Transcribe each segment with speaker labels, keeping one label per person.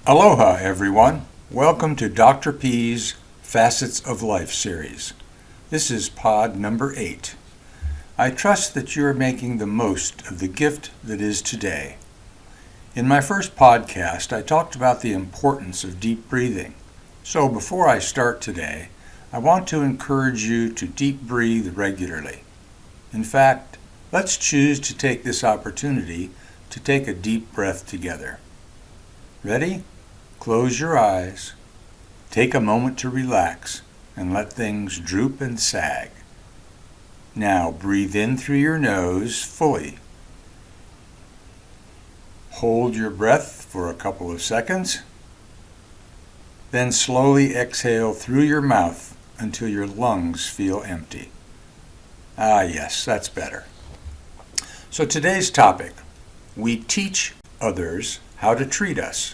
Speaker 1: Aloha, everyone. Welcome to Dr. P's Facets of Life series. This is pod number 8. I trust that you are making the most of the gift that is today. In my first podcast, I talked about the importance of deep breathing. So before I start today, I want to encourage you to deep breathe regularly. In fact, let's choose to take this opportunity to take a deep breath together. Ready? Close your eyes, take a moment to relax, and let things droop and sag. Now breathe in through your nose fully. Hold your breath for a couple of seconds. Then slowly exhale through your mouth until your lungs feel empty. Ah, yes, that's better. So today's topic, we teach others how to treat us.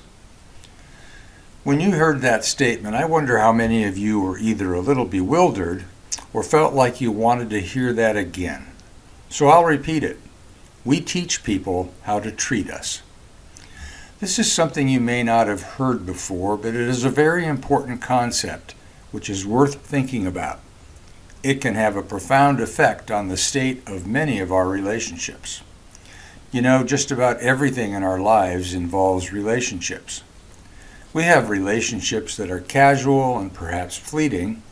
Speaker 1: When you heard that statement, I wonder how many of you were either a little bewildered or felt like you wanted to hear that again. So I'll repeat it. We teach people how to treat us. This is something you may not have heard before, but it is a very important concept which is worth thinking about. It can have a profound effect on the state of many of our relationships. You know, just about everything in our lives involves relationships. We have relationships that are casual and perhaps fleeting.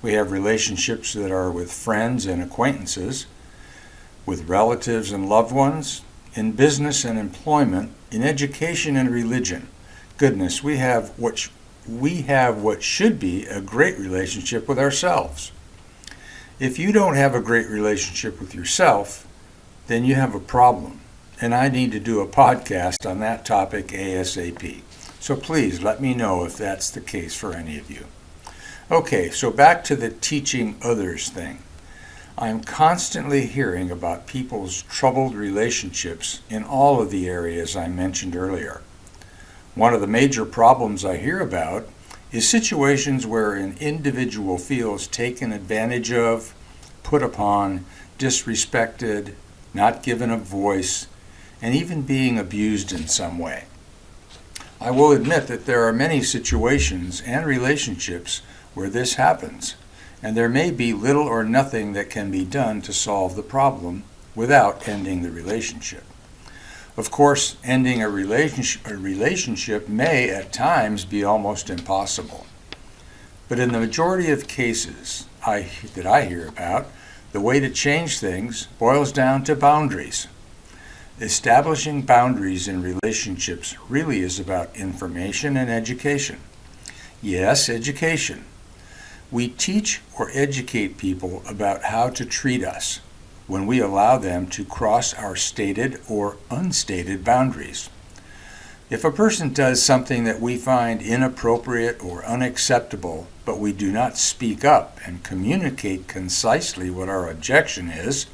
Speaker 1: We have relationships that are with friends and acquaintances, with relatives and loved ones, in business and employment, in education and religion. Goodness, we have what should be a great relationship with ourselves. If you don't have a great relationship with yourself, then you have a problem. And I need to do a podcast on that topic ASAP. So please let me know if that's the case for any of you. Okay, so back to the teaching others thing. I'm constantly hearing about people's troubled relationships in all of the areas I mentioned earlier. One of the major problems I hear about is situations where an individual feels taken advantage of, put upon, disrespected, not given a voice, and even being abused in some way. I will admit that there are many situations and relationships where this happens, and there may be little or nothing that can be done to solve the problem without ending the relationship. Of course, ending a relationship may at times be almost impossible. But in the majority of cases that I hear about, the way to change things boils down to boundaries. Establishing boundaries in relationships really is about information and education. Yes, education. We teach or educate people about how to treat us when we allow them to cross our stated or unstated boundaries. If a person does something that we find inappropriate or unacceptable, but we do not speak up and communicate concisely what our objection is,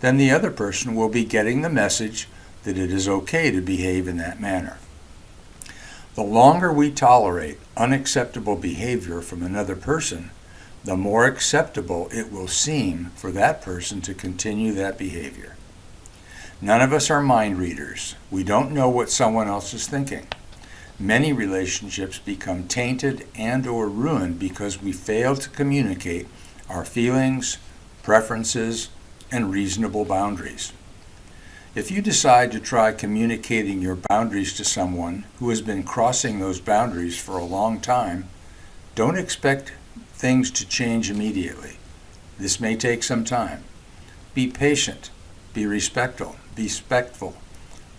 Speaker 1: then the other person will be getting the message that it is okay to behave in that manner. The longer we tolerate unacceptable behavior from another person, the more acceptable it will seem for that person to continue that behavior. None of us are mind readers. We don't know what someone else is thinking. Many relationships become tainted and/or ruined because we fail to communicate our feelings, preferences, and reasonable boundaries. If you decide to try communicating your boundaries to someone who has been crossing those boundaries for a long time, don't expect things to change immediately. This may take some time. Be patient, be respectful,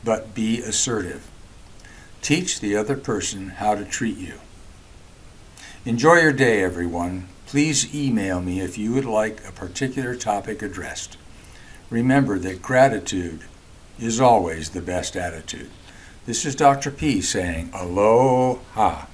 Speaker 1: but be assertive. Teach the other person how to treat you. Enjoy your day, everyone. Please email me if you would like a particular topic addressed. Remember that gratitude is always the best attitude. This is Dr. P saying aloha.